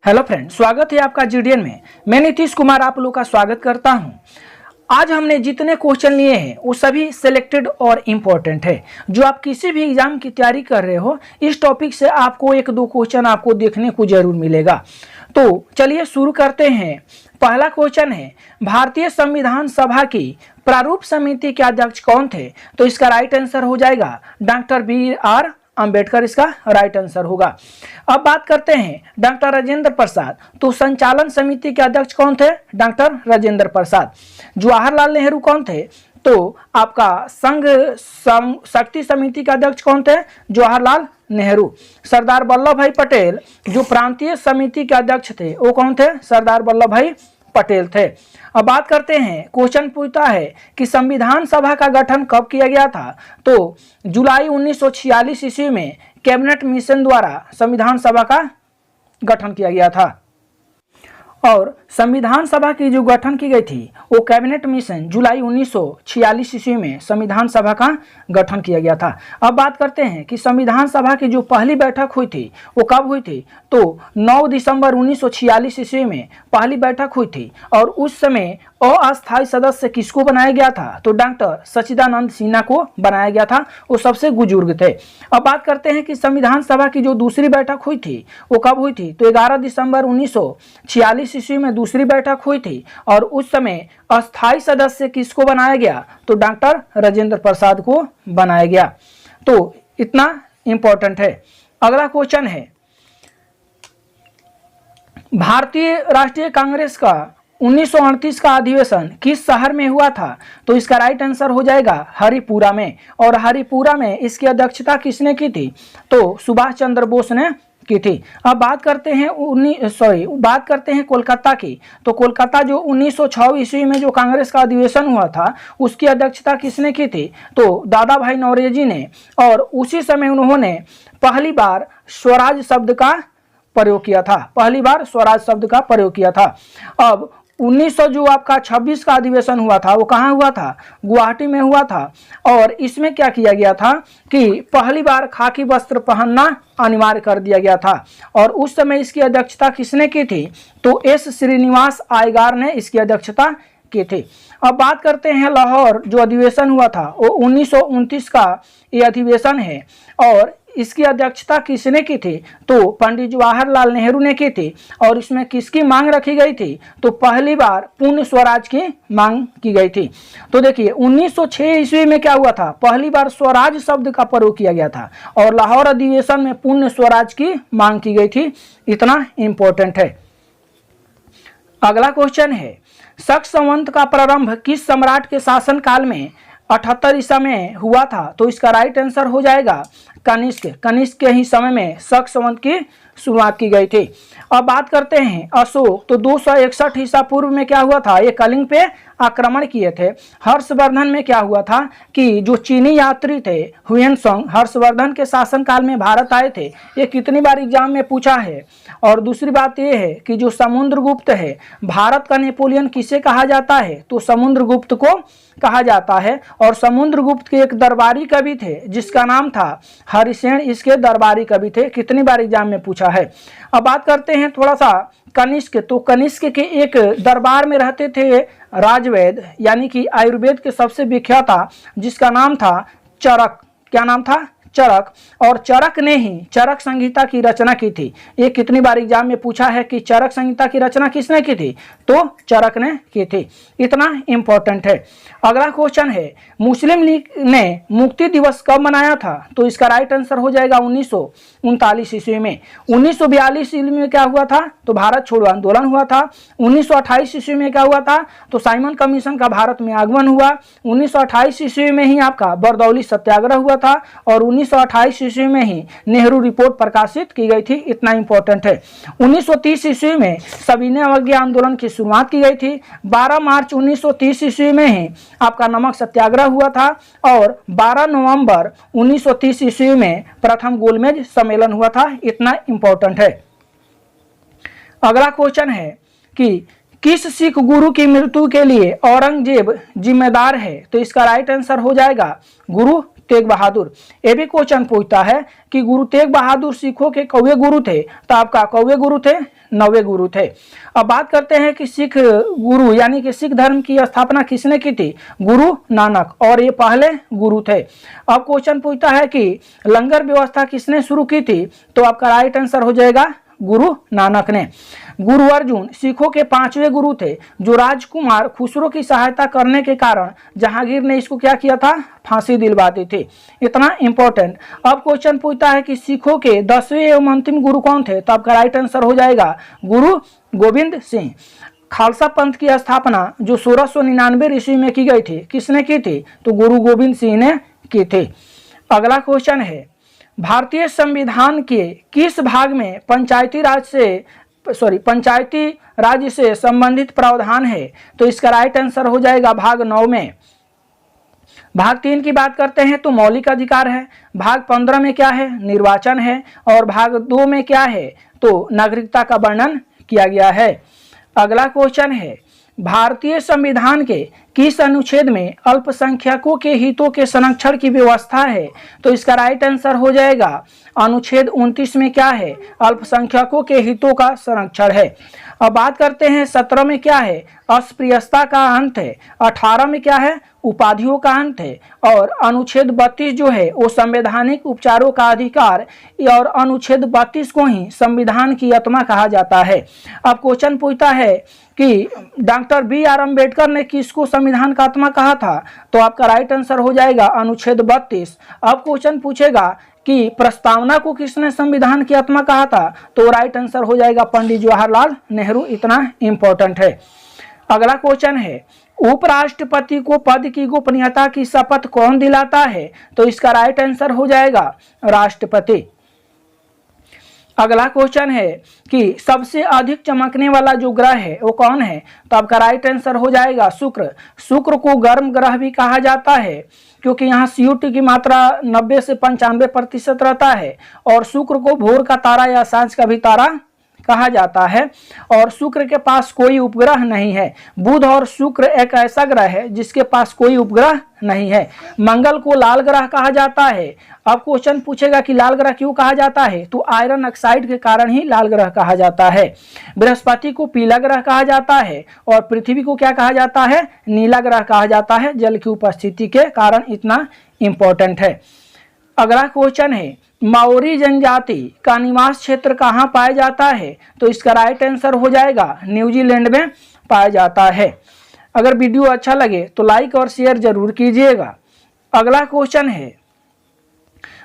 Hello friend, स्वागत है आपका जीडीएन में। मैं नीतीश कुमार आप लोग का स्वागत करता हूं। आज हमने जितने क्वेश्चन लिए हैं वो सभी सिलेक्टेड और इम्पोर्टेंट है। जो आप किसी भी एग्जाम की तैयारी कर रहे हो, इस टॉपिक से आपको एक दो क्वेश्चन आपको देखने को जरूर मिलेगा। तो चलिए शुरू करते हैं। पहला क्वेश्चन है, भारतीय संविधान सभा की प्रारूप समिति के अध्यक्ष कौन थे? तो इसका राइट आंसर हो जाएगा डॉक्टर BR अंबेडकर, इसका राइट आंसर होगा। अब बात करते हैं डॉक्टर राजेंद्र प्रसाद। तो संचालन समिति के अध्यक्ष कौन थे? डॉक्टर राजेंद्र प्रसाद। जवाहरलाल नेहरू कौन थे? तो आपका संघ शक्ति समिति के अध्यक्ष कौन थे? जवाहरलाल नेहरू। सरदार वल्लभ भाई पटेल जो प्रांतीय समिति के अध्यक्ष थे वो कौन थे? सरदार वल्लभ भाई पटेल थे। अब बात करते हैं, क्वेश्चन पूछता है कि संविधान सभा का गठन कब किया गया था? तो जुलाई 1946 ईस्वी में कैबिनेट मिशन द्वारा संविधान सभा का गठन किया गया था। और संविधान सभा की जो गठन की गई थी वो कैबिनेट मिशन जुलाई 1946 ईस्वी में संविधान सभा का गठन किया गया था। अब बात करते हैं कि संविधान सभा की जो पहली बैठक हुई थी वो कब हुई थी? तो 9 दिसंबर 1946 ईस्वी में पहली बैठक हुई थी। और उस समय अस्थायी सदस्य किसको बनाया गया था? तो डॉक्टर सच्चिदानंद सिन्हा को बनाया गया था। वो सबसे बुजुर्ग थे। अब बात करते हैं कि संविधान सभा की जो दूसरी बैठक हुई थी वो कब हुई थी? तो 11 दिसंबर 1946 ईस्वी में दूसरी बैठक हुई थी। और उस समय अस्थायी सदस्य किसको बनाया गया? तो डॉक्टर राजेंद्र प्रसाद को बनाया गया। तो इतना इंपॉर्टेंट है। अगला क्वेश्चन है, भारतीय राष्ट्रीय कांग्रेस का 1938 का अधिवेशन किस शहर में हुआ था? तो इसका राइट आंसर हो जाएगा हरिपुरा में। और हरिपुरा में इसकी अध्यक्षता किसने की थी? तो सुभाष चंद्र बोस ने की थी। अब बात करते हैं कोलकाता की। तो कोलकाता जो 1906 ईस्वी में जो कांग्रेस का अधिवेशन हुआ था उसकी अध्यक्षता किसने की थी? तो दादा भाई नौरोजी ने। और उसी समय उन्होंने पहली बार स्वराज शब्द का प्रयोग किया था। पहली बार स्वराज शब्द का प्रयोग किया था। अब 1900 जो आपका 26 का अधिवेशन हुआ था वो कहाँ हुआ था? गुवाहाटी में हुआ था। और इसमें क्या किया गया था कि पहली बार खाकी वस्त्र पहनना अनिवार्य कर दिया गया था। और उस समय इसकी अध्यक्षता किसने की थी? तो S श्रीनिवास अय्यर ने इसकी अध्यक्षता की थी। अब बात करते हैं लाहौर जो अधिवेशन हुआ था वो 1929 का ये अधिवेशन है। और इसकी अध्यक्षता किसने की थी? तो पंडित जवाहरलाल नेहरू ने की थी। और इसमें किसकी मांग रखी गई थी? तो पहली बार पूर्ण स्वराज की मांग की गई थी। तो देखिए 1906 ईस्वी में क्या हुआ था? पहली बार स्वराज शब्द का प्रयोग किया गया था। और लाहौर अधिवेशन में पूर्ण स्वराज की मांग की गई थी। इतना इंपॉर्टेंट है। अगला क्वेश्चन है, शक संवत का प्रारंभ किस सम्राट के शासन काल में 78 ईसा में हुआ था? तो इसका राइट आंसर हो जाएगा कनिष्क। कनिष्क के ही समय में शक संवत की शुरुआत की गई थी। अब बात करते हैं अशोक। तो 261 ईसा पूर्व में क्या हुआ था? ये कलिंग पे आक्रमण किए थे। हर्षवर्धन में क्या हुआ था कि जो चीनी यात्री थे हुएनसांग हर्षवर्धन के शासनकाल में भारत आए थे। ये कितनी बार एग्जाम में पूछा है। और दूसरी बात यह है कि जो समुद्रगुप्त है, भारत का नेपोलियन किसे कहा जाता है? तो समुद्रगुप्त को कहा जाता है। और समुद्रगुप्त के एक दरबारी कवि थे जिसका नाम था हरिसेन, इसके दरबारी कवि थे। कितनी बार एग्जाम में पूछा है। अब बात करते हैं थोड़ा सा कनिष्क। तो कनिष्क के एक दरबार में रहते थे राजवैद्य, यानी कि आयुर्वेद के सबसे विख्याता, जिसका नाम था चरक। क्या नाम था? चरक। और चरक ने ही चरक संहिता की रचना की थी। ये कितनी बार एग्जाम में पूछा है कि चरक संहिता की रचना किसने की थी? तो चरक ने की थी। इतना इंपॉर्टेंट है। अगला क्वेश्चन है, मुस्लिम लीग ने मुक्ति दिवस कब मनाया था? तो इसका राइट आंसर हो जाएगा 1939 ईस्वी में। 1942 ईस्वी में क्या हुआ था? तो भारत छोड़ो आंदोलन हुआ था। 1928 ईस्वी में क्या हुआ था? तो साइमन कमीशन का भारत में आगमन हुआ। 1928 ईस्वी में ही आपका बरदौली सत्याग्रह हुआ था। और 1928 ईस्वी में ही नेहरू रिपोर्ट प्रकाशित की गई थी। इतना इंपॉर्टेंट है। 1930 ईस्वी में सविनय अवज्ञा आंदोलन की शुरुआत की गई थी। 12 मार्च 1930 ईस्वी में ही आपका नमक सत्याग्रह हुआ था। और 12 नवंबर 1930 ईस्वी में प्रथम गोलमेज सम्मेलन हुआ था। इतना इंपॉर्टेंट है। अगला क्वेश्चन है कि किस सिख गुरु की मृत्यु के लिए औरंगजेब जिम्मेदार है? तो इसका राइट आंसर हो जाएगा गुरु तेग बहादुर। ये भी क्वेश्चन पूछता है कि गुरु तेग बहादुर सिखों के कौवे गुरु थे, तो आपका कौवे गुरु थे, 9वें गुरु थे। अब बात करते हैं कि सिख गुरु यानी कि सिख धर्म की स्थापना किसने की थी? गुरु नानक, और ये पहले गुरु थे। अब क्वेश्चन पूछता है कि लंगर व्यवस्था किसने शुरू की थी? तो आपका राइट आंसर हो जाएगा गुरु नानक ने। गुरु अर्जुन सिखों के 5वें गुरु थे, जो राजकुमार खुसरो की सहायता करने के कारण जहांगीर ने इसको क्या किया था? फांसी दिलवा दी थी। इतना इंपॉर्टेंट। अब क्वेश्चन पूछता है कि सिखों के 10वें एवं अंतिम गुरु कौन थे? तो आपका राइट आंसर हो जाएगा गुरु गोविंद सिंह। खालसा पंथ की स्थापना जो 1699 ईस्वी में की गई थी, किसने की थी? तो गुरु गोविंद सिंह ने की थी। अगला क्वेश्चन है, भारतीय संविधान के किस भाग में पंचायती राज से संबंधित प्रावधान है? तो इसका राइट आंसर हो जाएगा भाग 9 में। भाग 3 की बात करते हैं तो मौलिक अधिकार है। भाग 15 में क्या है? निर्वाचन है। और भाग 2 में क्या है? तो नागरिकता का वर्णन किया गया है। अगला क्वेश्चन है, भारतीय संविधान के किस अनुच्छेद में अल्पसंख्यकों के हितों के संरक्षण की व्यवस्था है? तो इसका राइट आंसर हो जाएगा अनुच्छेद 29 में क्या है? अल्पसंख्यकों के हितों का संरक्षण है। अब बात करते हैं 17 में क्या है? अस्पृश्यता का अंत है। 18 में क्या है? उपाधियों का अंत है। और अनुच्छेद 32 जो है वो संवैधानिक उपचारों का अधिकार, और अनुच्छेद 32 को ही संविधान की आत्मा कहा जाता है। अब क्वेश्चन पूछता है कि डॉक्टर BR अम्बेडकर ने किसको संविधान का आत्मा कहा था? तो आपका राइट आंसर हो जाएगा अनुच्छेद 32। अब क्वेश्चन पूछेगा कि प्रस्तावना को किसने संविधान की आत्मा कहा था? तो राइट आंसर हो जाएगा पंडित जवाहरलाल नेहरू। इतना इंपॉर्टेंट है। अगला क्वेश्चन है, उपराष्ट्रपति को पद की गोपनीयता की शपथ कौन दिलाता है? तो इसका राइट आंसर हो जाएगा राष्ट्रपति। अगला क्वेश्चन है कि सबसे अधिक चमकने वाला जो ग्रह है वो कौन है? तो आपका राइट आंसर हो जाएगा शुक्र। शुक्र को गर्म ग्रह भी कहा जाता है क्योंकि यहाँ CO2 की मात्रा 90 से 95% रहता है। और शुक्र को भोर का तारा या सांझ का भी तारा कहा जाता है। और शुक्र के पास कोई उपग्रह नहीं है। बुध और शुक्र एक ऐसा ग्रह है जिसके पास कोई उपग्रह नहीं है। मंगल को लाल ग्रह कहा जाता है। अब क्वेश्चन पूछेगा कि लाल ग्रह क्यों कहा जाता है? तो आयरन ऑक्साइड के कारण ही लाल ग्रह कहा जाता है। बृहस्पति को पीला ग्रह कहा जाता है। और पृथ्वी को क्या कहा जाता है? नीला ग्रह कहा जाता है, जल की उपस्थिति के कारण। इतना इंपॉर्टेंट है। अगला क्वेश्चन है, माओरी जनजाति का निवास क्षेत्र कहाँ पाया जाता है? तो इसका राइट आंसर हो जाएगा न्यूजीलैंड में पाया जाता है। अगर वीडियो अच्छा लगे तो लाइक और शेयर जरूर कीजिएगा। अगला क्वेश्चन है,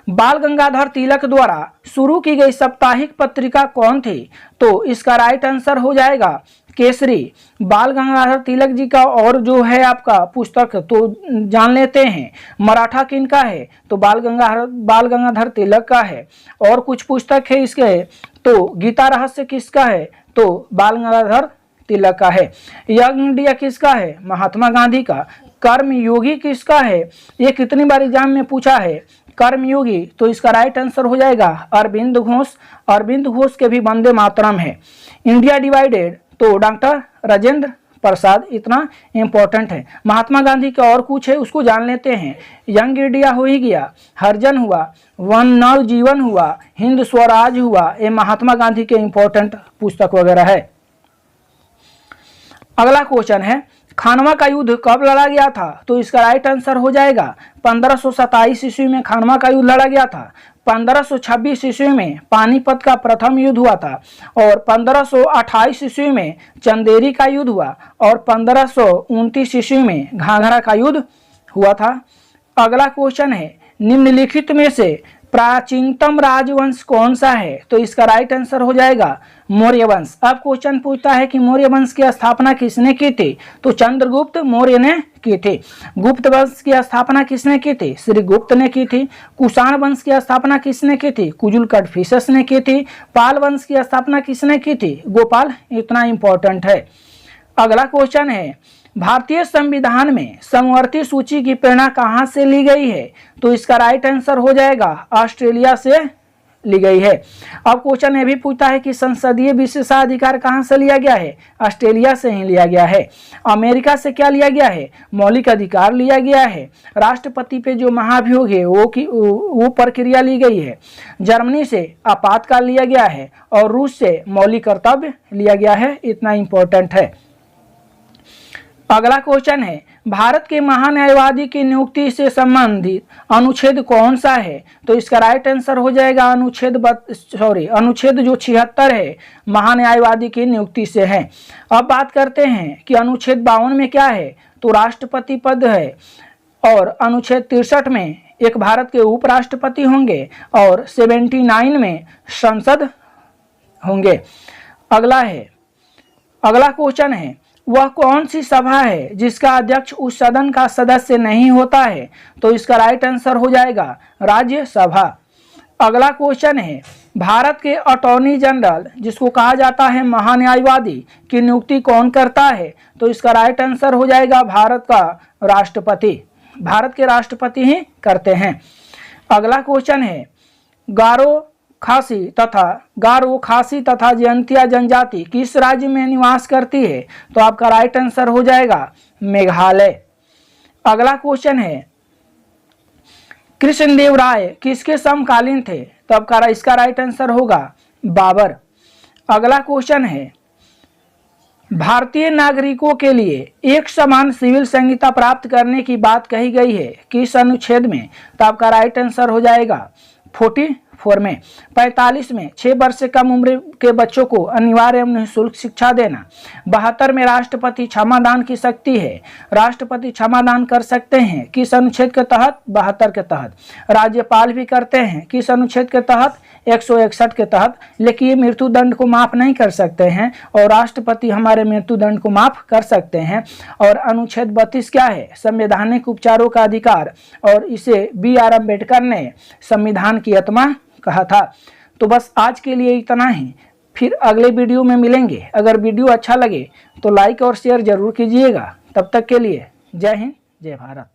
बाल गंगाधर तिलक द्वारा शुरू की गई साप्ताहिक पत्रिका कौन थी? तो इसका राइट आंसर हो जाएगा केसरी। बाल गंगाधर तिलक जी का और जो है आपका पुस्तक तो जान लेते हैं। मराठा किनका है? तो बाल गंगाधर तिलक का है। और कुछ पुस्तक है इसके, तो गीता रहस्य किसका है? तो बाल गंगाधर तिलक का है। यंग इंडिया किसका है? महात्मा गांधी का। कर्मयोगी किसका है? ये कितनी बार एग्जाम में पूछा है कर्मयोगी, तो इसका राइट आंसर हो जाएगा अरविंद घोष। अरविंद घोष के भी वंदे मातरम है। इंडिया डिवाइडेड तो डॉक्टर राजेंद्र प्रसाद। इतना इंपॉर्टेंट है। महात्मा गांधी का और कुछ है उसको जान लेते हैं। यंग इंडिया हो ही गया, हरिजन हुआ, वन नव जीवन हुआ, हिंद स्वराज हुआ। ये महात्मा गांधी के इंपॉर्टेंट पुस्तक वगैरह है। अगला क्वेश्चन है, खानवा का युद्ध कब लड़ा गया था? तो इसका राइट आंसर हो जाएगा 1527 ईस्वी में खानवा का युद्ध लड़ा गया था। 1526 ईस्वी में पानीपत का प्रथम युद्ध हुआ था। और 1528 ईस्वी में चंदेरी का युद्ध हुआ। और 1529 ईस्वी में घाघरा का युद्ध हुआ था। अगला क्वेश्चन है, निम्नलिखित में से प्राचीनतम राजवंश कौन सा है? तो इसका राइट आंसर हो जाएगा मौर्य वंश। अब क्वेश्चन पूछता है कि मौर्य वंश की स्थापना किसने की थी? तो चंद्रगुप्त मौर्य ने की थी। गुप्त वंश की स्थापना किसने की थी? श्री गुप्त ने की थी। कुषाण वंश की स्थापना किसने की थी? कुजुल कड़फिसस ने की थी। पाल वंश की स्थापना किसने की थी? गोपाल। इतना इंपॉर्टेंट है। अगला क्वेश्चन है, भारतीय संविधान में समवर्ती सूची की प्रेरणा कहाँ से ली गई है? तो इसका राइट आंसर हो जाएगा ऑस्ट्रेलिया से ली गई है। अब क्वेश्चन ये भी पूछता है कि संसदीय विशेषाधिकार कहाँ से लिया गया है? ऑस्ट्रेलिया से ही लिया गया है। अमेरिका से क्या लिया गया है? मौलिक अधिकार लिया गया है। राष्ट्रपति पे जो महाभियोग है वो प्रक्रिया ली गई है। जर्मनी से आपातकाल लिया गया है और रूस से मौलिक कर्तव्य लिया गया है। इतना इंपॉर्टेंट है। अगला क्वेश्चन है, भारत के महान्यायवादी की नियुक्ति से संबंधित अनुच्छेद कौन सा है? तो इसका राइट आंसर हो जाएगा अनुच्छेद जो 76 है, महान्यायवादी की नियुक्ति से है। अब बात करते हैं कि अनुच्छेद 52 में क्या है? तो राष्ट्रपति पद है और अनुच्छेद 63 में एक भारत के उपराष्ट्रपति होंगे और 79 में संसद होंगे। अगला क्वेश्चन है, वह कौन सी सभा है जिसका अध्यक्ष उस सदन का सदस्य नहीं होता है? तो इसका राइट आंसर हो जाएगा राज्यसभा। अगला क्वेश्चन है, भारत के अटॉर्नी जनरल जिसको कहा जाता है महान्यायवादी की नियुक्ति कौन करता है? तो इसका राइट आंसर हो जाएगा भारत का राष्ट्रपति। भारत के राष्ट्रपति ही करते हैं। अगला क्वेश्चन है, गारो खासी तथा जयंतिया जनजाति किस राज्य में निवास करती है? तो आपका राइट आंसर हो जाएगा मेघालय। अगला क्वेश्चन है, कृष्णदेव राय किसके समकालीन थे? तो आपका इसका राइट आंसर होगा बाबर। अगला क्वेश्चन है, भारतीय नागरिकों के लिए एक समान सिविल संहिता प्राप्त करने की बात कही गई है किस अनुच्छेद में? तो आपका राइट आंसर हो जाएगा 44 में। 45 में 6 वर्ष से कम उम्र के बच्चों को अनिवार्य एवं निःशुल्क शिक्षा देना। 72 में राष्ट्रपति क्षमादान की शक्ति है। राष्ट्रपति क्षमादान कर सकते हैं किस अनुच्छेद के तहत? 72 के तहत। राज्यपाल भी करते हैं किस अनुच्छेद के तहत? 161 के तहत। लेकिन ये मृत्यु दंड को माफ नहीं कर सकते हैं और राष्ट्रपति हमारे मृत्यु दंड को माफ कर सकते हैं। और अनुच्छेद 32 क्या है? संवैधानिक उपचारों का अधिकार, और इसे BR अम्बेडकर ने संविधान की आत्मा कहा था। तो बस आज के लिए इतना ही, फिर अगले वीडियो में मिलेंगे। अगर वीडियो अच्छा लगे तो लाइक और शेयर जरूर कीजिएगा। तब तक के लिए जय हिंद, जय भारत।